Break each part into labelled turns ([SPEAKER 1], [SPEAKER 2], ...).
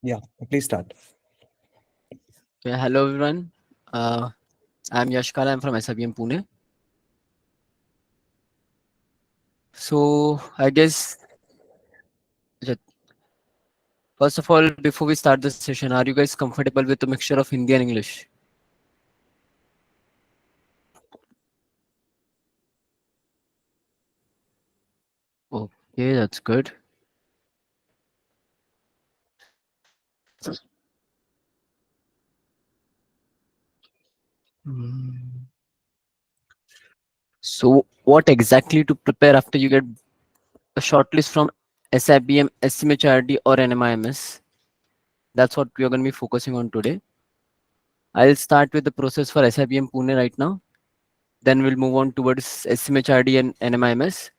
[SPEAKER 1] Yeah, please start.
[SPEAKER 2] Okay, hello everyone. I'm Yashkala. I'm from SIBM Pune. So I guess that- first of all, before we start the session, are you guys comfortable with a mixture of Hindi and English? Okay, that's good. Hmm. So what exactly to prepare after you get a shortlist from SIBM, SMHRD or NMIMS? That's what we are going to be focusing on today. I'll start with the process for SIBM Pune right now. Then we'll move on towards SMHRD and NMIMS.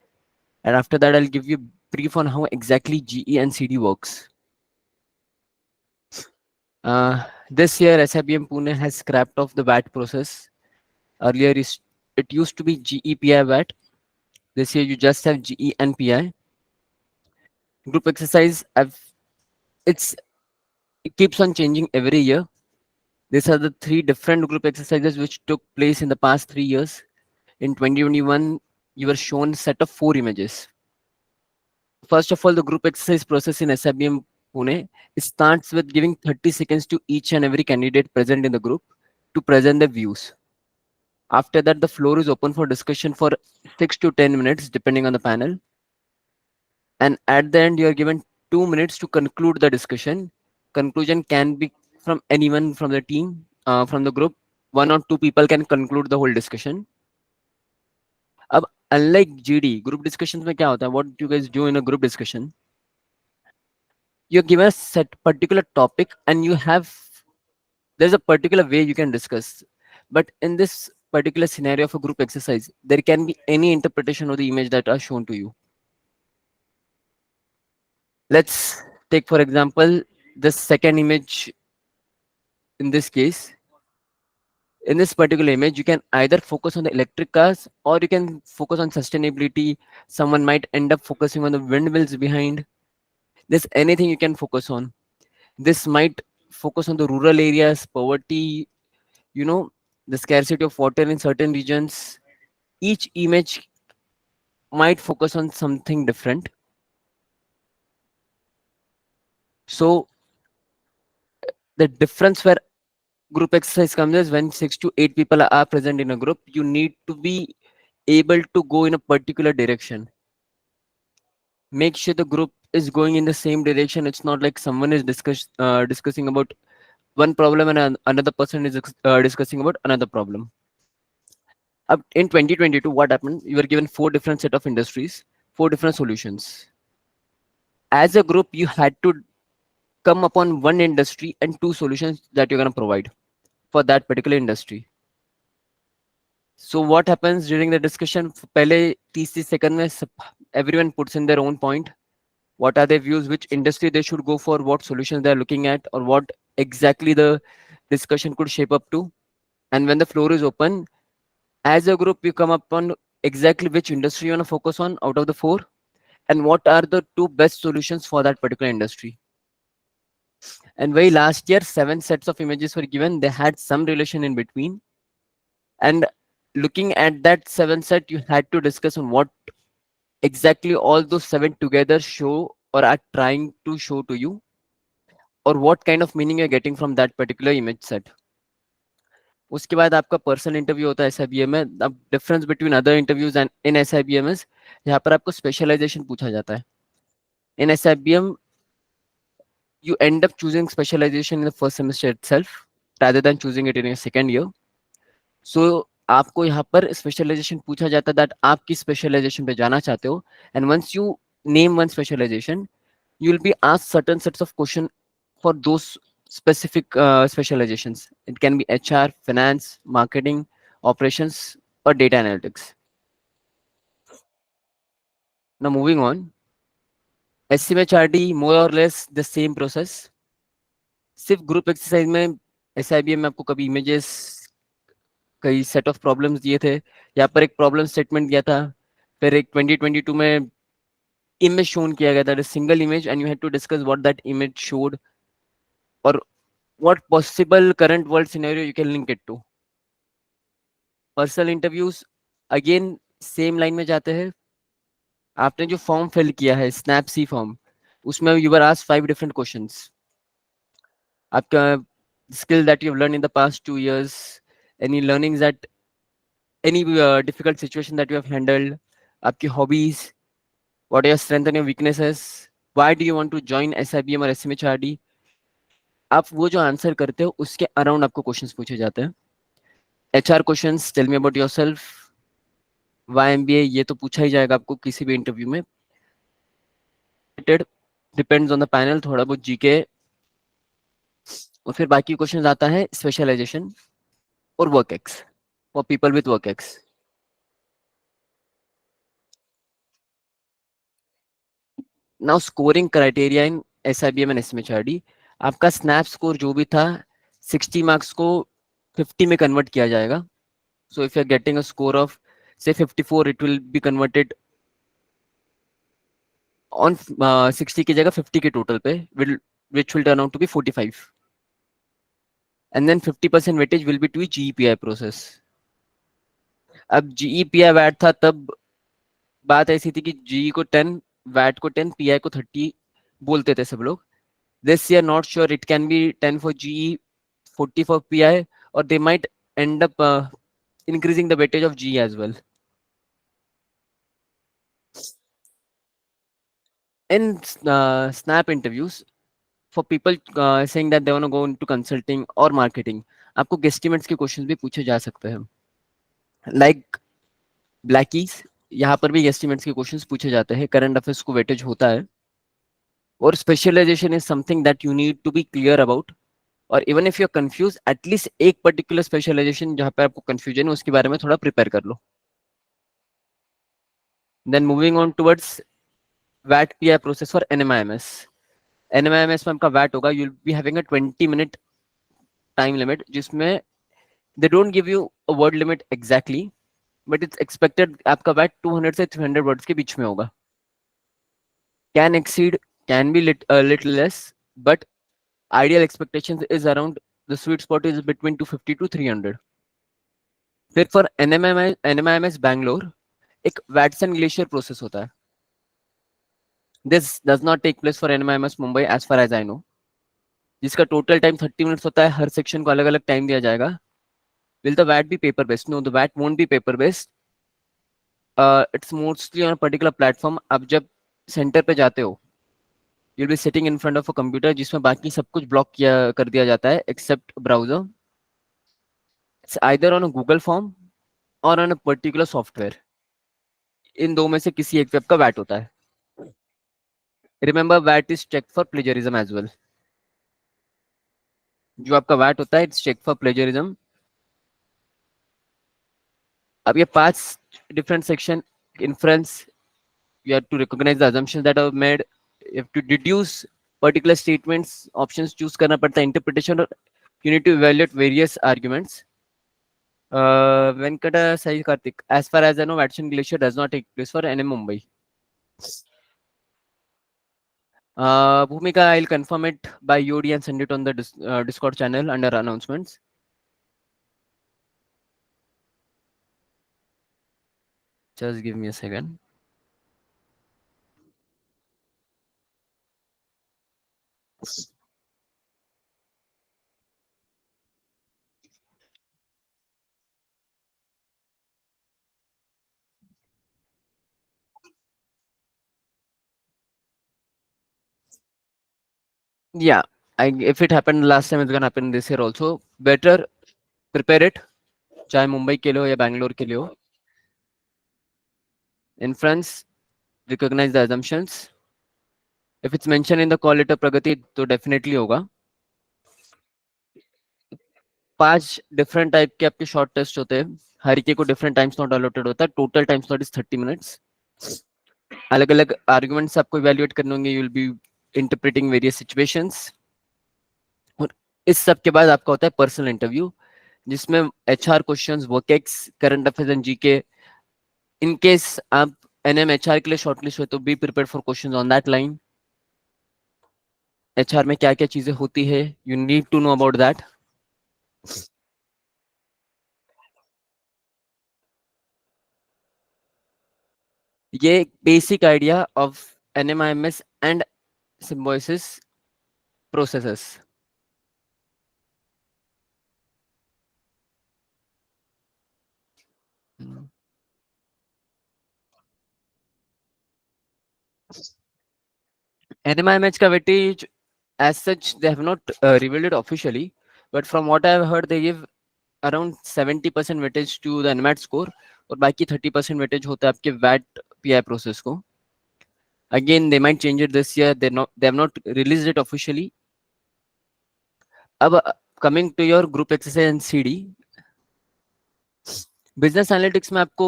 [SPEAKER 2] And after that, I'll give you a brief on how exactly GE and CD works. This year, SIBM Pune has scrapped off the VAT process. Earlier, it used to be GE PI VAT. This year, you just have GE and PI. Group exercise, it's it keeps on changing every year. These are the three different group exercises which took place in the past 3 years. In 2021, you were shown a set of 4 images. First of all, the group exercise process in SIBM Pune starts with giving 30 seconds to each and every candidate present in the group to present their views. After that, the floor is open for discussion for 6 to 10 minutes, depending on the panel. And at the end, you are given 2 minutes to conclude the discussion. Conclusion can be from anyone from the team, from the group. One or two people can conclude the whole discussion. अब unlike GD, group discussions में क्या होता है? What do you guys do in a group discussion? You're given a set particular topic and there's a particular way you can discuss, but in this particular scenario of a group exercise there can be any interpretation of the image that are shown to you. Let's take for example the second image. In this case, in this particular image, you can either focus on the electric cars or you can focus on sustainability. Someone might end up focusing on the windmills behind. There's anything you can focus on. This might focus on the rural areas, poverty, you know, the scarcity of water in certain regions. Each image might focus on something different. So the difference where group exercise comes is when 6 to 8 people are present in a group, you need to be able to go in a particular direction. Make sure the group is going in the same direction. It's not like someone is discussing about one problem and another person is discussing about another problem. Up in 2022, what happened? You were given 4 different set of industries, 4 different solutions. As a group, you had to come upon one industry and 2 solutions that you're going to provide for that particular industry. So what happens during the discussion? पहले 30 second में everyone puts in their own point. What are their views? Which industry they should go for? What solutions they are looking at, or what exactly the discussion could shape up to? And when the floor is open, as a group, you come upon exactly which industry you want to focus on out of the 4, and what are the 2 best solutions for that particular industry. And very last year, 7 sets of images were given. They had some relation in between. And looking at that 7 set, you had to discuss on what exactly all those 7 together show or are trying to show to you, or what kind of meaning you're getting from that particular image set. उसके बाद आपका personal interview होता है SIBM में. अब difference between other interviews and in SIBM is यहाँ पर आपको स्पेशलाइजेशन पूछा जाता है. इन SIBM you end up choosing specialization in the first semester itself rather than choosing it in your second year. So आपको यहाँ पर स्पेशलाइजेशन पूछा जाता है दैट आप किस स्पेशलाइजेशन पे जाना चाहते हो. And once you name one specialization, you will be asked certain sets of question for those specific specializations. It can be HR, finance, marketing, operations, or data analytics. Now moving on, SMHRD more or less the same process. सिर्फ group exercise में SIBM में आपको कभी images कई set of problems दिए थे. यहाँ पर एक प्रॉब्लम स्टेटमेंट दिया था. फिर एक 2022 में image shown किया गया, that is single image, and you had to discuss what that image showed or what possible current world scenario you can link it to. Personal interviews again same line में जाते हैं. आपने जो form fill किया है स्नैपसी form, उसमें you were asked 5 different questions. आपका skill that you have learn in the past 2 years, any learnings that, any difficult situation that you have handled, आपकी hobbies, what are your strengths and your weaknesses, why do you want to join SIBM और SMHRD. आप वो जो answer करते हो उसके around आपको questions पूछे जाते हैं. HR questions, tell me about yourself, why MBA, ये तो पूछा ही जाएगा आपको किसी भी इंटरव्यू में. डिपेंड्स ऑन द पैनल, थोड़ा बहुत जीके. और फिर बाकी क्वेश्चंस आता है स्पेशलाइजेशन और work ex for people with work ex. Now scoring criteria in SIBM and SMHRD. आपका स्नैप स्कोर जो भी था 60 मार्क्स को 50 में कन्वर्ट किया जाएगा. So if you are getting a score of say 54, it will be converted on 60 की जगह 50 के टोटल पे, which will turn out to be 45. And then 50% weightage will be to GEPI process. अब GEPI VAT था तब बात ऐसी थी कि GE को 10, वैट को 10, PI को 30 बोलते थे सब लोग. This year not sure, it can be 10 for GE, 40 for PI, or they might end up increasing the weightage of GE as well. In snap interviews, for people saying that they want to go into consulting or marketing, आपको guesstimates के questions भी पूछे जा सकते हैं. Like ब्लैकीज, यहाँ पर भी एस्टिमेट्स के क्वेश्चंस पूछे जाते हैं. करंट अफेयर्स को वेटेज होता है. और specialisation is something that you need to be clear about. और even if you are confuse, at least एक पर्टिकुलर स्पेशलाइजेशन जहाँ पे आपको कंफ्यूजन है उसके बारे में थोड़ा प्रिपेयर कर लो. देन मूविंग ऑन टुवर्ड्स वैट PI process for NMIMS. NMIMS में आपका वैट होगा, you will be having a 20-minute time limit, जिसमें they don't give you a word limit exactly, but it's expected आपका वैट 200 से 300 वर्ड्स के बीच में होगा. Can exceed, can be a little less, but ideal expectations is around, the sweet spot is between 250 to 300. फिर for NMIMS Bangalore एक Watson glacier process होता है. This does not take place for NMIMS Mumbai as far as I know, जिसका total time 30 minutes होता है. हर section को अलग अलग टाइम दिया जाएगा. Will the VAT be paper based? No, the VAT won't be paper based. It's mostly on a particular platform. अब जब सेंटर पे जाते हो, you'll be sitting in front of a computer जिसमें बाकी सब कुछ ब्लॉक किया कर दिया जाता है except browser. It's either on a Google form or on a particular software. इन दो में से किसी एक पे आपका वैट होता है. Remember, VAT is checked for plagiarism as well. जो आपका वैट होता है it's checked for plagiarism. अब ये 5 different section. Inference, you have to recognize the assumptions that are made. You have to deduce particular statements. Options choose करना पड़ता है. Interpretation, you need to evaluate various arguments. Venkata Sai Karthik, as far as I know, Watson Glacier does not take place for NM Mumbai. Bhumika, I'll confirm it by UD and send it on the Discord channel under announcements. Just give me a second. Yeah, if it happened last time, it's gonna happen this year also. Better prepare it, चाहे मुंबई के लिए हो या बैंगलोर के लिए हो. Inference, recognize the assumptions. If it's mentioned in the call letter प्रगति तो definitely होगा. 5 डिफरेंट टाइप के आपके शॉर्ट टेस्ट होते हैं. हर एक को डिफरेंट टाइम स्लॉट अलॉटेड होता है. Total time slot is 30 minutes. अलग अलग आर्गुमेंट्स आपको इवैल्यूएट करने होंगे. You will B interpreting various situations. और इस सब के बाद आपका होता है पर्सनल इंटरव्यू, जिसमें HR questions, work ex, current affairs and GK. In case आप एनएम एचआर के लिए शॉर्टलिस्ट हुए तो be prepare for questions on that line. HR में क्या क्या चीजें होती है, you need to know about that. ये basic idea of NMIMS and Symbiosis processes. NMIMH का weightage as such they have not revealed it officially, but from what I have heard they give around 70% weightage to the NMAT score और बाकी 30% weightage होता है आपके VAT PI process को. Again they might change it this year, they have not released it officially. अब coming to your group exercise and CD, business analytics में आपको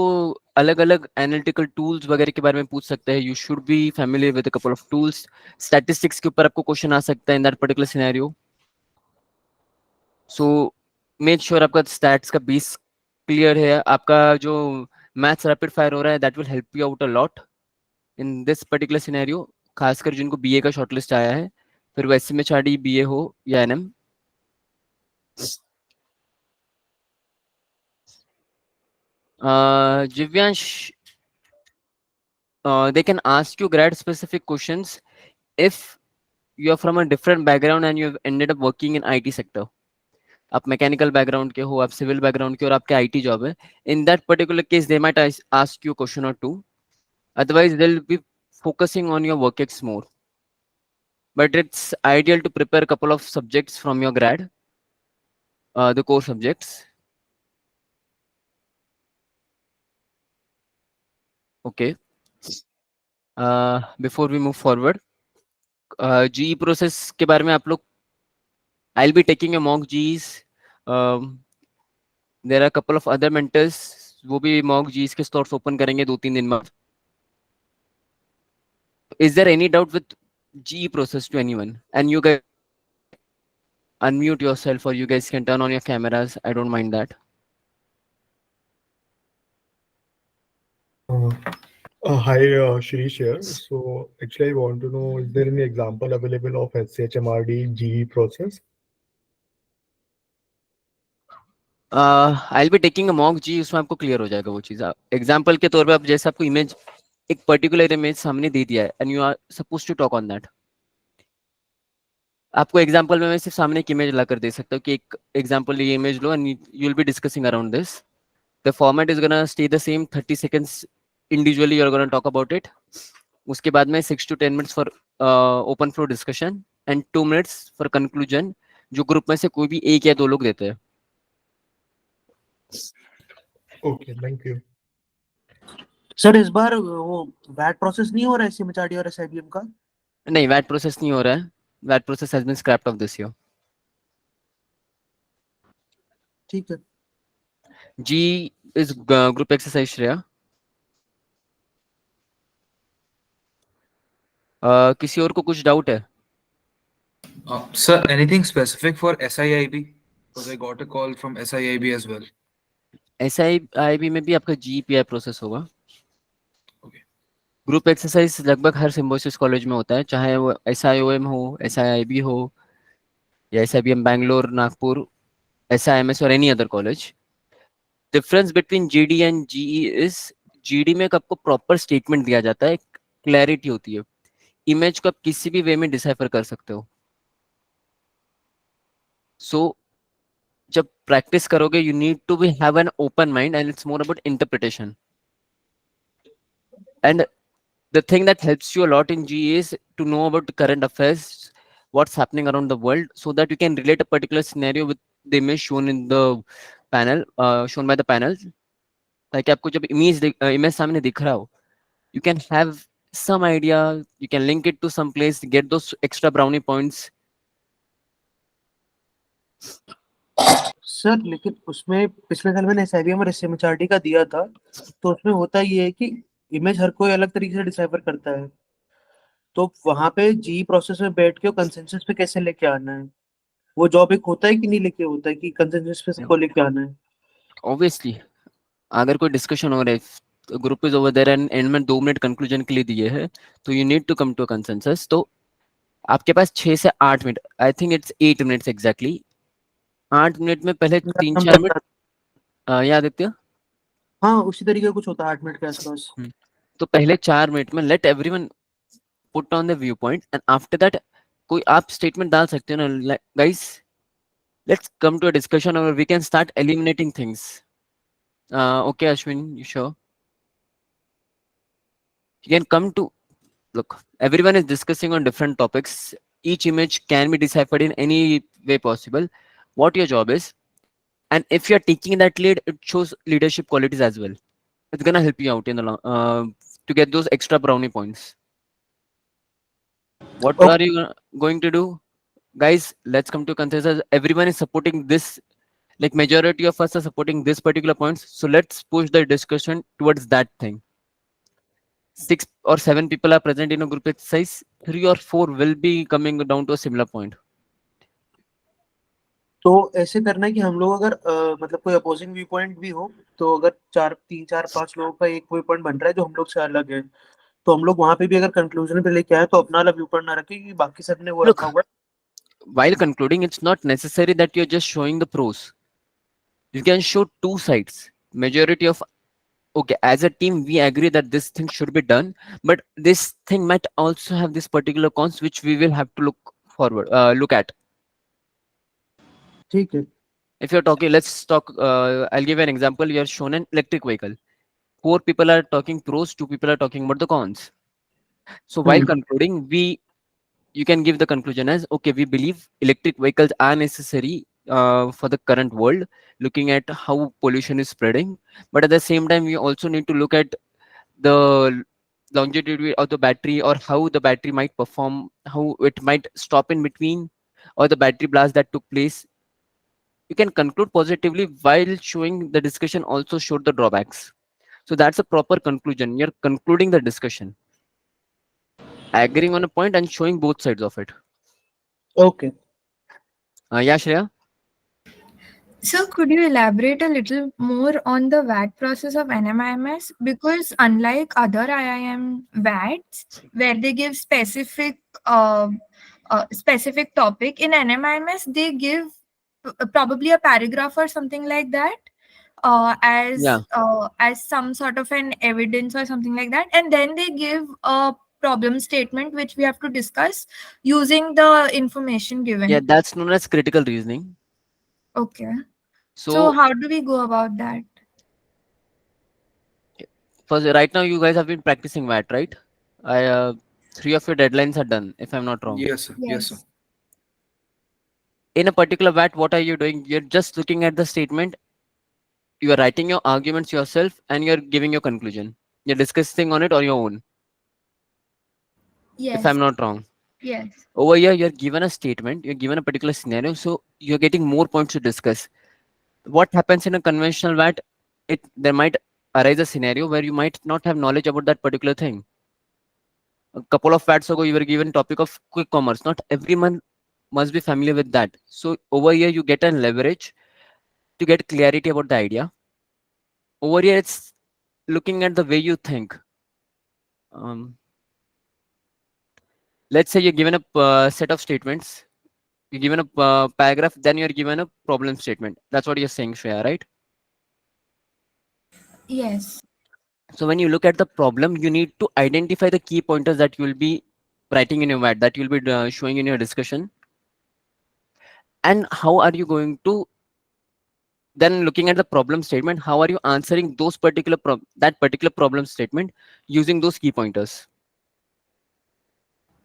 [SPEAKER 2] अलग अलग एनालिटिकल टूल्स वगैरह के बारे में पूछ सकते हैं. You should be familiar with a couple of tools. Statistics के ऊपर आपको क्वेश्चन आ सकता है in that particular scenario. So make sure आपका स्टैट्स का बेस क्लियर है. आपका जो मैथ्स रैपिड फायर हो रहा है that will help you out a lot in this particular scenario, खासकर जिनको बीए का शॉर्टलिस्ट आया है, फिर वो एसएमएचआरडी बीए हो या NM. Jivyansh, they can ask you grad specific questions if you are from a different background and you have ended up working in IT sector. आप मैकेनिकल बैकग्राउंड के हो, आप सिविल बैकग्राउंड के और आपके आईटी जॉब है, in that particular case they might ask you question और two. Otherwise they will be focusing on your work ex more, but it's ideal to prepare a couple of subjects from your grad, the core subjects. Okay, before we move forward, GE process के बारे में आप लोग, I'll be taking a mock G's. There are a couple of other mentors, वो भी mock G's के slots open करेंगे 2-3 दिन में. Is there any doubt with GE process to anyone? And you guys unmute yourself or you guys can turn on your cameras. I don't mind that.
[SPEAKER 1] Hi, Shirish here. So actually, I want to know, is there any example available of SHMRD GE process?
[SPEAKER 2] I'll be taking a mock G, उसमें आपको clear हो जाएगा वो चीज़. Example के तौर पे आप जैसे आपको इमेज, एक पर्टिकुलर इमेज सामने दे दिया है and you are suppose to talk on that. आपको एग्जाम्पल में मैं सिर्फ सामने एक इमेज ला कर दे सकता हूँ कि एक एग्जाम्पल ये इमेज लो and you will be discussing around this. The format is gonna stay the same. 30 seconds individually you are gonna talk about it. उसके बाद में 6 to 10 minutes for open floor discussion and 2 minutes for conclusion, जो group में से कोई भी एक या दो लोग देते हैं.
[SPEAKER 1] Okay, thank you.
[SPEAKER 3] सर इस बार वो वैट प्रोसेस नहीं हो रहा है एसएमएचआरडी और एसआईबीएम का?
[SPEAKER 2] नहीं, वैट प्रोसेस नहीं हो रहा है. वैट process has been scrapped off this year.
[SPEAKER 3] ठीक है.
[SPEAKER 2] G is group exercise. Shreya, किसी और को कुछ डाउट है?
[SPEAKER 4] Sir, anything specific for SIIB? Because I got a call from SIIB as well.
[SPEAKER 2] SIIB में भी आपका GPI प्रोसेस होगा.
[SPEAKER 4] Okay.
[SPEAKER 2] ग्रुप एक्सरसाइज लगभग हर सिम्बोसिस कॉलेज में होता है, चाहे वो SIOM हो, SIIB हो या SIBM बैंगलोर, नागपुर, SIMS और any other college. Difference between GD and GE is, GD में आपको प्रॉपर स्टेटमेंट दिया जाता है, क्लैरिटी होती है. इमेज को आप किसी भी वे में डिसाइफर कर सकते हो. सो जब प्रैक्टिस करोगे you need to be have an open mind and it's more about interpretation. And the thing that helps you a lot in GE is to know about the current affairs, what's happening around the world, so that you can relate a particular scenario with the image shown in the panel, shown by the panel. ताकि आपको जब image सामने दिख रहा हो, you can have some idea, you can link it to some place, get those extra brownie points.
[SPEAKER 3] Sir लेकिन उसमें पिछले साल मैंने एसआईबीएम और एसएमएचआरडी का दिया था, तो उसमें होता ये है कि इमेज हर कोई अलग तरीके से डिसाइफर करता है, तो वहां पे जी प्रोसेस में बैठ के कंसेंसस पे कैसे लेके आना है, वो जॉब एक होता है कि नहीं लेके होता है कि कंसेंसस पे सबको लेके आना है?
[SPEAKER 2] Obviously, अगर कोई डिस्कशन हो रहा है, group is over there and end में 2 मिनट कंक्लूजन के लिए दिए हैं, तो you need to come to a consensus. तो आपके पास 6 से 8 minute, I think it's 8 minutes exactly. 8 minute में पहले 3-4 मिनट याद आदित्य?
[SPEAKER 3] हाँ उसी तरीके का कुछ होता है 8 मिनट के आसपास।
[SPEAKER 2] तो पहले 4 मिनट में late everyone put on the view point and after that कोई आप स्टेटमेंट डाल सकते हो ना, guys let's come to a discussion or we can start eliminating things. Okay Ashwin, you sure? You can come to, look, everyone is discussing on different topics. Each image can be deciphered in any way possible. What your job is, and if you're taking that lead, it shows leadership qualities as well. It's gonna help you out in the long to get those extra brownie points. What
[SPEAKER 3] Okay.
[SPEAKER 2] are you going to do, guys? Let's come to consensus. Everyone is supporting this, like majority of us are supporting this particular points, so let's push the discussion towards that thing. 6 or 7 people are present in a group exercise, 3 or 4 will be coming down to a similar point.
[SPEAKER 3] तो ऐसे करना है कि हम लोग अगर मतलब कोई अपोजिंग व्यू पॉइंट भी हो, तो अगर 3-4-5 लोगों का एक व्यू पॉइंट बन रहा है जो हम लोग से अलग है, तो हम लोग वहां पे भी अगर कंक्लूजन पे लेके आए तो अपना वाला व्यू पॉइंट ना रखें क्योंकि बाकी सबने वो
[SPEAKER 2] Look,
[SPEAKER 3] रखा हुआ है।
[SPEAKER 2] while concluding, it's not necessary that you're just showing the pros. You can show 2 sides. Majority of, okay, as a team we agree that this thing should be done, but this thing might also have this particular cons which we will have to look at.
[SPEAKER 3] ठीक है।
[SPEAKER 2] If you're talking, let's talk, I'll give you an example. You're shown an electric vehicle, 4 people are talking pros, 2 people are talking about the cons. So while concluding, you can give the conclusion as, okay, we believe electric vehicles are necessary for the current world, looking at how pollution is spreading, but at the same time we also need to look at the longevity of the battery, or how the battery might perform, how it might stop in between, or the battery blast that took place. You can conclude positively while showing the discussion also showed the drawbacks. So that's a proper conclusion. You're concluding the discussion, agreeing on a point and showing both sides of it.
[SPEAKER 3] Okay.
[SPEAKER 2] Yeah, Shreya?
[SPEAKER 5] So could you elaborate a little more on the VAT process of NMIMS? Because unlike other IIM VATs, where they give specific topic, in NMIMS they give probably a paragraph or something like that as some sort of an evidence or something like that, and then they give a problem statement which we have to discuss using the information given.
[SPEAKER 2] Yeah, that's known as critical reasoning.
[SPEAKER 5] Okay. So
[SPEAKER 2] So
[SPEAKER 5] how do we go about that?
[SPEAKER 2] first, right now you guys have been practicing VAT, right? 3 of your deadlines are done, if I'm not wrong.
[SPEAKER 4] Yes, sir. Yes, sir.
[SPEAKER 2] In a particular VAT, what are you doing? You're just looking at the statement, you are writing your arguments yourself, and you're giving your conclusion. You're discussing on it on your own,
[SPEAKER 5] Yes.
[SPEAKER 2] if I'm not wrong.
[SPEAKER 5] Yes.
[SPEAKER 2] Over here, you're given a statement, you're given a particular scenario, so you're getting more points to discuss. What happens in a conventional VAT, there might arise a scenario where you might not have knowledge about that particular thing. A couple of VATs ago, you were given topic of quick commerce. Not everyone must be familiar with that. So over here, you get a leverage to get clarity about the idea. Over here, it's looking at the way you think. Let's say you're given a set of statements. You're given a paragraph, then you're given a problem statement. That's what you're saying, Shreya, right?
[SPEAKER 5] Yes.
[SPEAKER 2] So when you look at the problem, you need to identify the key pointers that you will be writing in your VAT, that you'll be showing in your discussion. And how are you going to, then looking at the problem statement, how are you answering those particular that particular problem statement using those key pointers?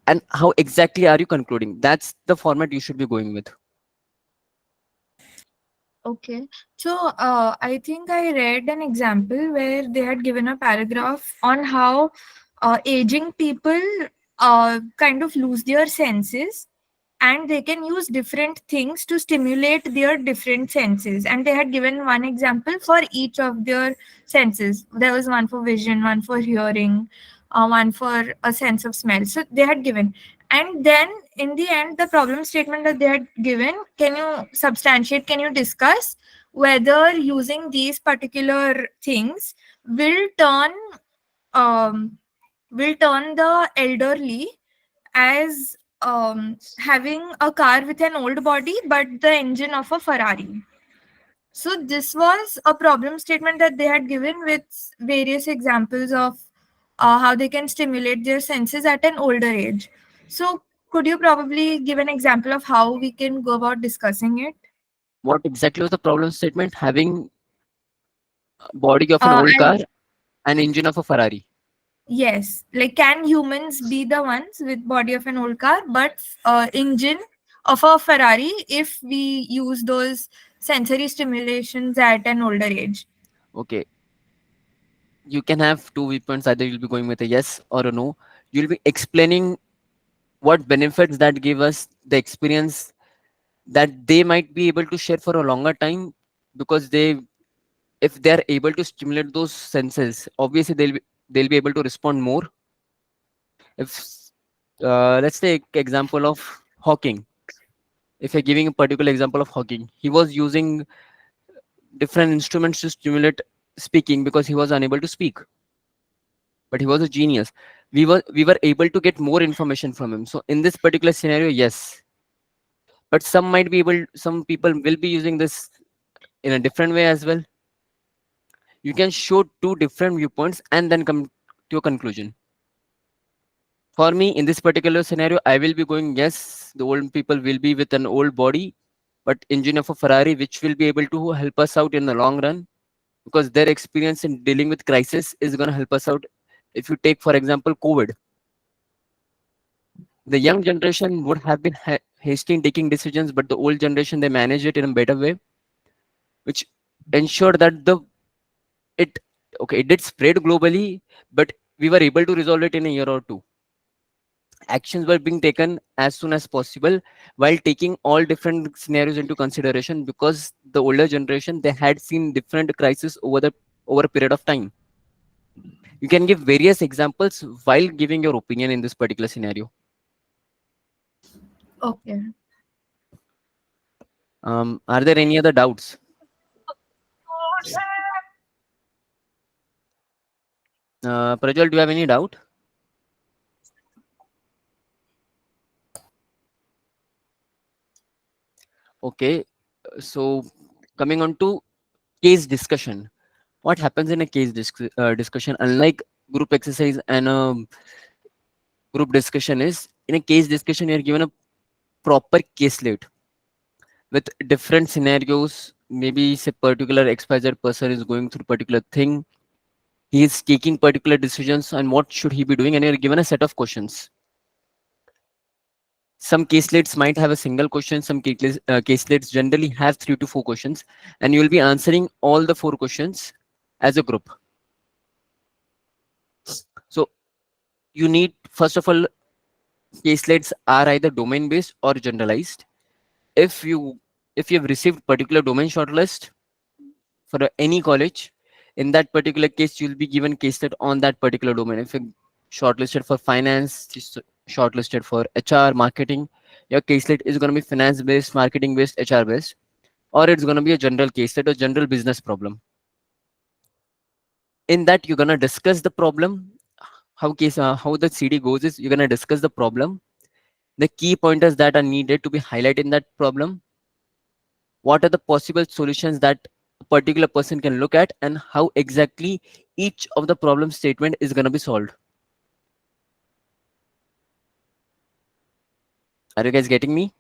[SPEAKER 2] And how exactly are you concluding? That's the format you should be going with.
[SPEAKER 5] Okay. So I think I read an example where they had given a paragraph on how aging people kind of lose their senses, and they can use different things to stimulate their different senses. And they had given one example for each of their senses. There was one for vision, one for hearing, one for a sense of smell. So they had given. And then in the end, the problem statement that they had given, can you substantiate, can you discuss whether using these particular things will turn um, the elderly as having a car with an old body but the engine of a Ferrari. So this was a problem statement that they had given with various examples of how they can stimulate their senses at an older age. So could you probably give an example of how we can go about discussing it?
[SPEAKER 2] What exactly was the problem statement? Having body of an old
[SPEAKER 5] And
[SPEAKER 2] car and engine of a Ferrari.
[SPEAKER 5] yes, like can humans be the ones with body of an old car but engine of a Ferrari if we use those sensory stimulations at an older age?
[SPEAKER 2] Okay, you can have two viewpoints. Either you'll be going with a yes or a no. You'll be explaining what benefits that give us the experience that they might be able to share for a longer time, because they, if they are able to stimulate those senses, obviously they'll be able to respond more. If let's take example of Hawking. If you're giving a particular example of Hawking, he was using different instruments to stimulate speaking because he was unable to speak, but he was a genius. We were able to get more information from him. So in this particular scenario, yes, but some people will be using this in a different way as well. You can show two different viewpoints and then come to a conclusion. For me, in this particular scenario, I will be going yes, the old people will be with an old body, but engine of a Ferrari, which will be able to help us out in the long run, because their experience in dealing with crisis is going to help us out. If you take, for example, COVID, the young generation would have been hasty in taking decisions, but the old generation, they managed it in a better way, which ensured that it okay, it did spread globally, but we were able to resolve it in a year or two. Actions were being taken as soon as possible while taking all different scenarios into consideration, because the older generation, they had seen different crises over a period of time. You can give various examples while giving your opinion in this particular scenario.
[SPEAKER 5] Okay.
[SPEAKER 2] Are there any other doubts? Prajwal, do you have any doubt? Okay, so coming on to case discussion. What happens in a discussion, unlike group exercise and group discussion, is in a case discussion, you're given a proper caselet with different scenarios. Maybe say particular XYZ person is going through particular thing. He is taking particular decisions and what should he be doing, and you're given a set of questions. Some caselets might have a single question. Some caselets generally have 3 to 4 questions, and you will be answering all the 4 questions as a group. So you need, first of all, caselets are either domain based or generalized. If you have received particular domain shortlist for any college, in that particular case you'll be given caselet on that particular domain. If you shortlisted for finance, shortlisted for HR marketing, your caselet is going to be finance based, marketing based, HR based, or it's going to be a general caselet or general business problem. In that, you're going to discuss the problem. How the CD goes is, you're going to discuss the problem, the key pointers that are needed to be highlighted in that problem, what are the possible solutions that a particular person can look at, and how exactly each of the problem statement is going to be solved. Are you guys getting me?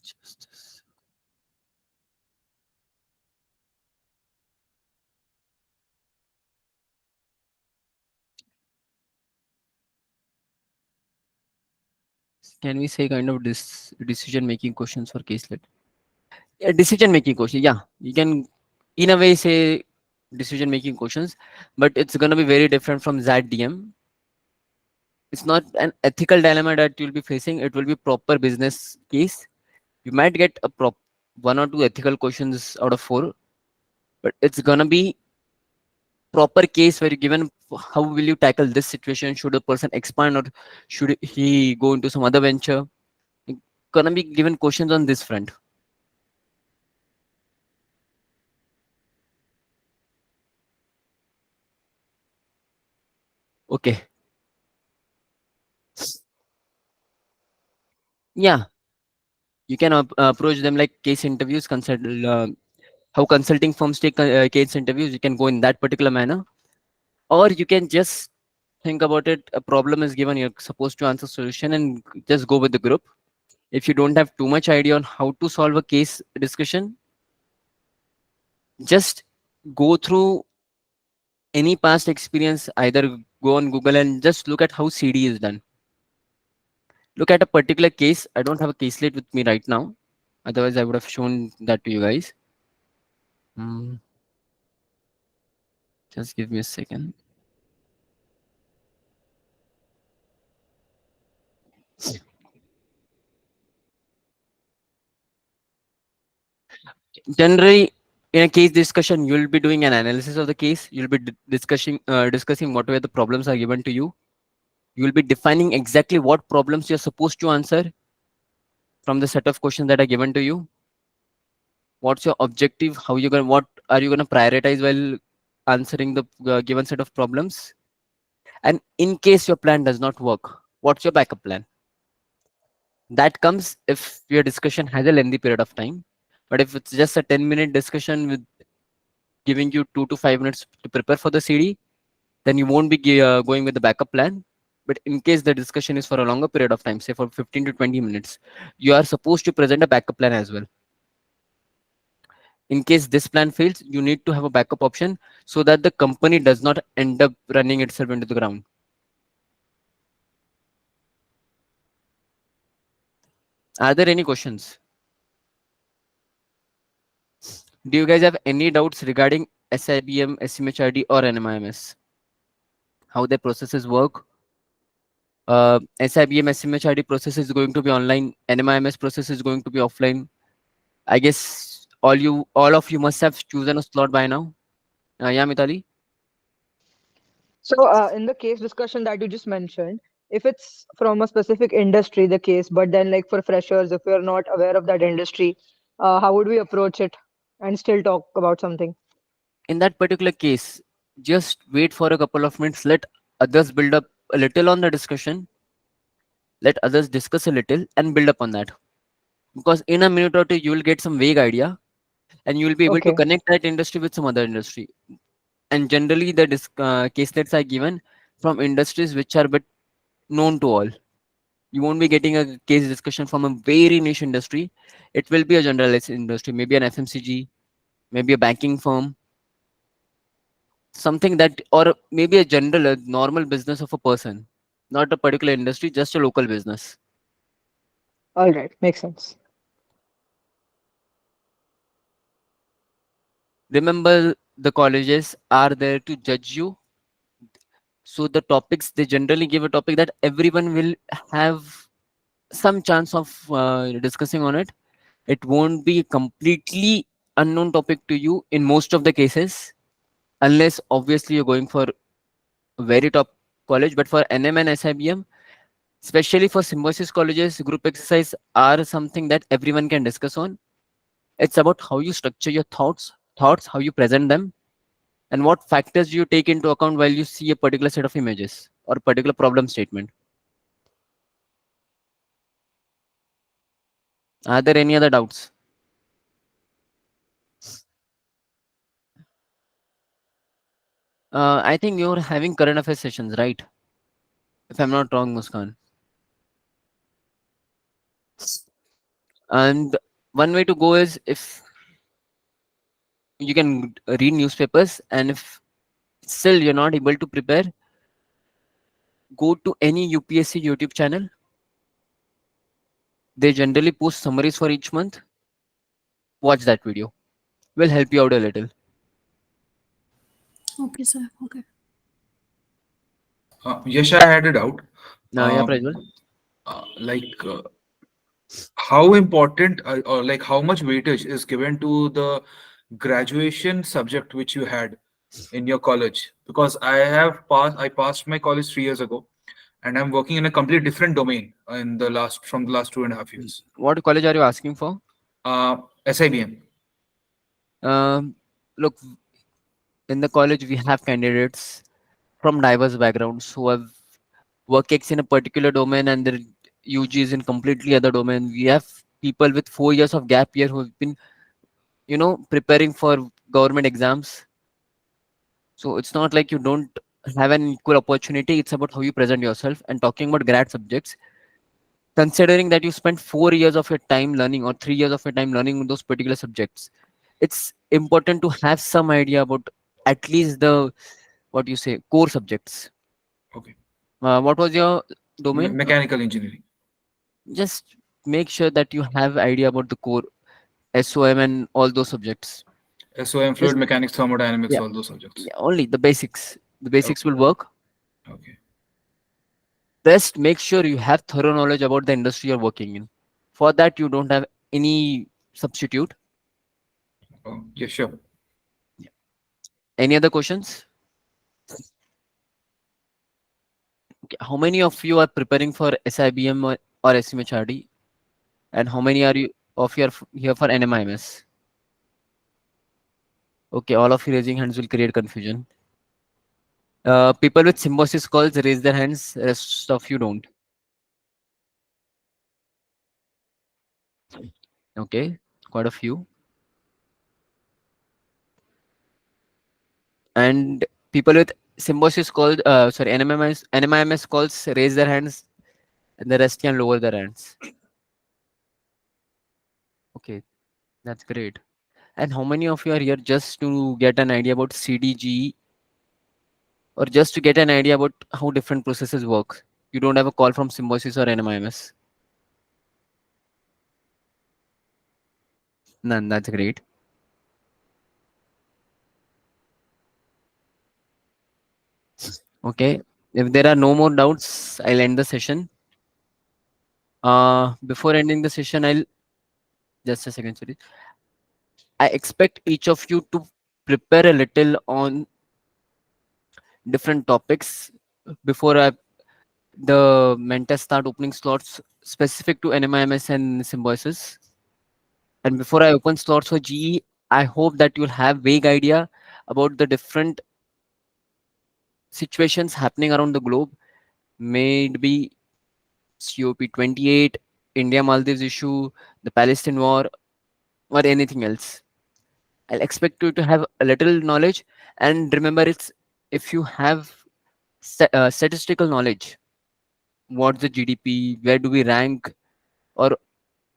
[SPEAKER 2] Just a sec. Can we say kind of decision making questions for caselet? Yeah, decision making question. Yeah, you can in a way say decision making questions, but it's going to be very different from ZDM. It's not an ethical dilemma that you'll be facing. It will be proper business case. You might get a 1 or 2 ethical questions out of 4, but it's gonna be proper case where you given how will you tackle this situation, should a person expand or should he go into some other venture. Gonna be given questions on this front. Okay. Yeah, you can approach them like case interviews, how consulting firms take case interviews. You can go in that particular manner, or you can just think about it. A problem is given, you're supposed to answer solution and just go with the group. If you don't have too much idea on how to solve a case discussion, just go through any past experience. Either go on Google and just look at how CD is done. Look at a particular case. I don't have a case slate with me right now, otherwise I would have shown that to you guys. Just give me a second. Generally, in a case discussion, you'll be doing an analysis of the case. You'll be discussing whatever the problems are given to you. You will be defining exactly what problems you're supposed to answer from the set of questions that are given to you. What's your objective? What are you gonna prioritize while answering the given set of problems? And in case your plan does not work, what's your backup plan? That comes if your discussion has a lengthy period of time. But if it's just a 10-minute discussion with giving you 2 to 5 minutes to prepare for the CD, then you won't be going with the backup plan. But in case the discussion is for a longer period of time, say for 15 to 20 minutes, you are supposed to present a backup plan as well. In case this plan fails, you need to have a backup option so that the company does not end up running itself into the ground. Are there any questions? Do you guys have any doubts regarding SIBM, SMHRD, or NMIMS? How their processes work? SIBM, SMHRD process is going to be online. NMIMS process is going to be offline. I guess all of you must have chosen a slot by now. Yeah, Mitali?
[SPEAKER 6] So, in the case discussion that you just mentioned, if it's from a specific industry, the case, but then like for freshers, if we're not aware of that industry, how would we approach it and still talk about something?
[SPEAKER 2] In that particular case, just wait for a couple of minutes. Let others build up a little on the discussion. Let others discuss a little and build up on that. Because in a minute or two, you will get some vague idea and you will be able to
[SPEAKER 6] Okay.
[SPEAKER 2] connect that industry with some other industry. And generally, the caselets are given from industries which are but known to all. You won't be getting a case discussion from a very niche industry. It will be a generalized industry, maybe an FMCG, maybe a banking firm, something that, or maybe a normal business of a person, not a particular industry, just a local business.
[SPEAKER 6] All right. Makes sense.
[SPEAKER 2] Remember, the colleges are there to judge you. So the topics, they generally give a topic that everyone will have some chance of discussing on it. It won't be a completely unknown topic to you in most of the cases, unless obviously you're going for a very top college. But for NM and SIBM, especially for symbiosis colleges, group exercise are something that everyone can discuss on. It's about how you structure your thoughts, how you present them, and what factors you take into account while you see a particular set of images or particular problem statement. Are there any other doubts? I think you're having current affairs sessions, right? If I'm not wrong, Muskan. And one way to go is, if you can read newspapers, and if still you're not able to prepare, go to any UPSC YouTube channel. They generally post summaries for each month. Watch that video. Will help you out a little.
[SPEAKER 7] Okay, sir. Okay.
[SPEAKER 4] Yes, I had a doubt.
[SPEAKER 2] Yeah,
[SPEAKER 4] Uh,
[SPEAKER 2] Prajwal.
[SPEAKER 4] like how important or like how much weightage is given to the graduation subject which you had in your college? Because I passed my college 3 years ago, and I'm working in a completely different domain in the last from the last 2.5 years.
[SPEAKER 2] What college are you asking for?
[SPEAKER 4] SIBM.
[SPEAKER 2] Look, in the college we have candidates from diverse backgrounds who have work ex in a particular domain and their UG is in completely other domain. We have people with 4 years of gap year who have been, preparing for government exams. So it's not like you don't have an equal opportunity. It's about how you present yourself. And talking about grad subjects, considering that you spent 4 years of your time learning or 3 years of your time learning those particular subjects, it's important to have some idea about at least the what you say core subjects.
[SPEAKER 4] Okay.
[SPEAKER 2] What was your domain?
[SPEAKER 4] Mechanical engineering.
[SPEAKER 2] Just make sure that you have idea about the core SOM and all those subjects.
[SPEAKER 4] SOM,
[SPEAKER 2] Just
[SPEAKER 4] fluid mechanics, thermodynamics,
[SPEAKER 2] yeah,
[SPEAKER 4] all those subjects.
[SPEAKER 2] yeah, only the basics. The basics
[SPEAKER 4] Okay.
[SPEAKER 2] will work.
[SPEAKER 4] Okay.
[SPEAKER 2] Rest, make sure you have thorough knowledge about the industry you're working in. For that, you don't have any substitute.
[SPEAKER 4] Oh, yeah, sure.
[SPEAKER 2] Any other questions? Okay. How many of you are preparing for SIBM or SMHRD? And how many are you of you are here for NMIMS? Okay, all of you raising hands will create confusion. People with symbiosis calls raise their hands. Rest of you don't. Okay, quite a few. And people with symbiosis called sorry NMIMS calls raise their hands, and the rest can lower their hands. Okay, that's great. And how many of you are here just to get an idea about CDG or just to get an idea about how different processes work? You don't have a call from symbiosis or NMIMS? None. That's great. Okay. If there are no more doubts, I'll end the session. Before ending the session, I'll just a second, sorry. I expect each of you to prepare a little on different topics before the mentors start opening slots specific to NMIMS and symbiosis. And before I open slots for GE, I hope that you'll have vague idea about the different situations happening around the globe. May it be COP28, India Maldives issue, the Palestine war, or anything else. I'll expect you to have a little knowledge, and remember, it's if you have statistical knowledge, what's the GDP, where do we rank, or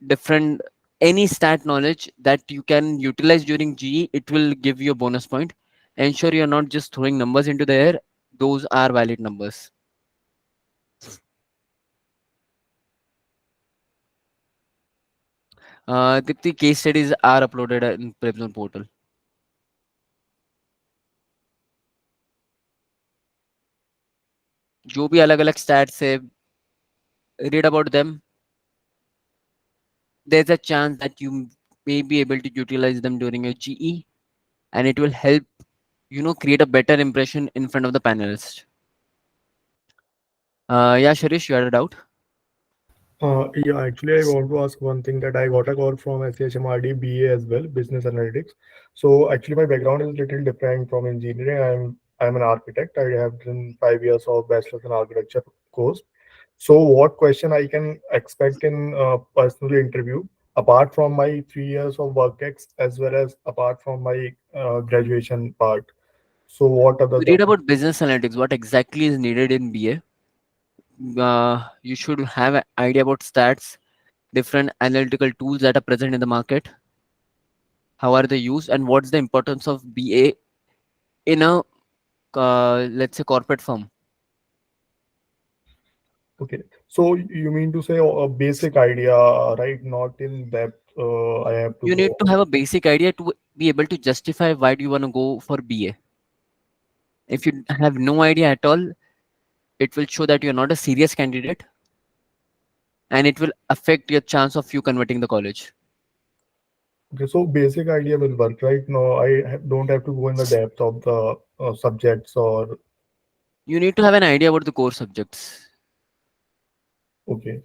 [SPEAKER 2] different any stat knowledge that you can utilize during GE, it will give you a bonus point. Ensure you're not just throwing numbers into the air; those are valid numbers. The case studies are uploaded in Prepzone portal. जो भी अलग अलग stats है, read about them. There's a chance that you may be able to utilize them during your GE, and it will help create a better impression in front of the panelists. Yeah, Shirish, you had a doubt?
[SPEAKER 1] Yeah, actually, I want to ask one thing that I got a call from SHMRD BA as well, business analytics. So actually, my background is a little different from engineering. I'm an architect. I have done 5 years of bachelor's in architecture course. So what question I can expect in a personal interview apart from my 3 years of work ex as well as apart from my graduation part? So what are
[SPEAKER 2] Read about business analytics, what exactly is needed in BA. You should have an idea about stats, different analytical tools that are present in the market, how are they used, and what's the importance of BA in a let's say corporate firm.
[SPEAKER 1] Okay, so you mean to say a basic idea, right? Not in depth. I have to
[SPEAKER 2] You need
[SPEAKER 1] go.
[SPEAKER 2] to have a basic idea to be able to justify why do you want to go for BA. If you have no idea at all, it will show that you're not a serious candidate and it will affect your chance of you converting the college.
[SPEAKER 1] Okay, so basic idea will work, right? No, don't have to go in the depth of the subjects or
[SPEAKER 2] You need to have an idea about the core subjects.
[SPEAKER 1] okay.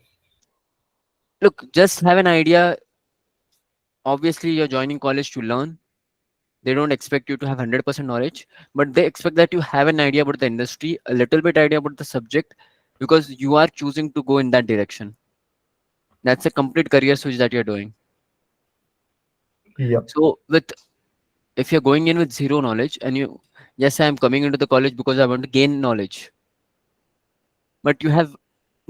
[SPEAKER 2] Look, just have an idea. Obviously, you're joining college to learn. They don't expect you to have 100% knowledge, but they expect that you have an idea about the industry, a little bit idea about the subject, because you are choosing to go in that direction. That's a complete career switch that you're doing.
[SPEAKER 1] Yeah,
[SPEAKER 2] So, with if you're going in with zero knowledge and you, yes, I'm coming into the college because I want to gain knowledge, but you have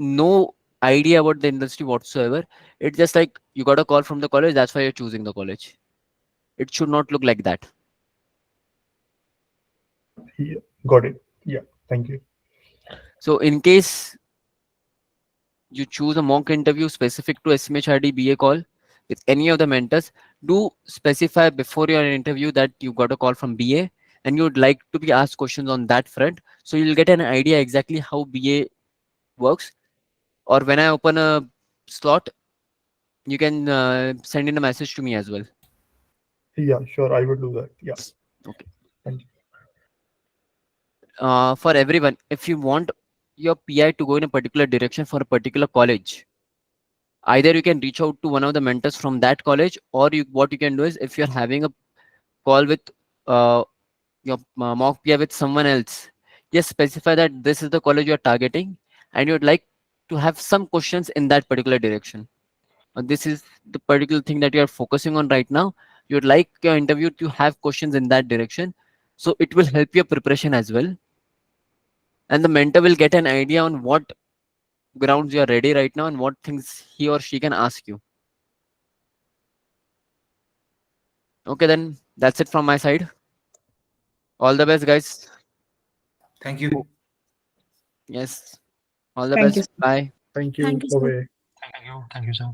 [SPEAKER 2] no idea about the industry whatsoever, it's just like you got a call from the college, that's why you're choosing the college. It should not look like that.
[SPEAKER 1] yeah, got it. Yeah, thank you.
[SPEAKER 2] So, in case you choose a mock interview specific to SMHRD BA call with any of the mentors, do specify before your interview that you got a call from BA and you would like to be asked questions on that front. So you'll get an idea exactly how BA works. Or when I open a slot, you can send in a message to me as well.
[SPEAKER 1] Yeah, sure, I will do that. Yeah,
[SPEAKER 2] Okay.
[SPEAKER 1] thank you.
[SPEAKER 2] For everyone, if you want your PI to go in a particular direction for a particular college, either you can reach out to one of the mentors from that college, or what you can do is, if you're having a call with uh, your mock PI with someone else, just specify that this is the college you're targeting and you'd like to have some questions in that particular direction. This is the particular thing that you're focusing on right now. You'd like your interview to have questions in that direction. So it will help your preparation as well. And the mentor will get an idea on what grounds you're ready right now and what things he or she can ask you. Okay, then that's it from my side. All the best, guys.
[SPEAKER 4] Thank you.
[SPEAKER 2] Yes. All the
[SPEAKER 7] Thank you.
[SPEAKER 2] best. Bye.
[SPEAKER 1] Thank you.
[SPEAKER 5] Thank you, sir.
[SPEAKER 1] Bye-bye.
[SPEAKER 8] Thank you. Thank you, sir.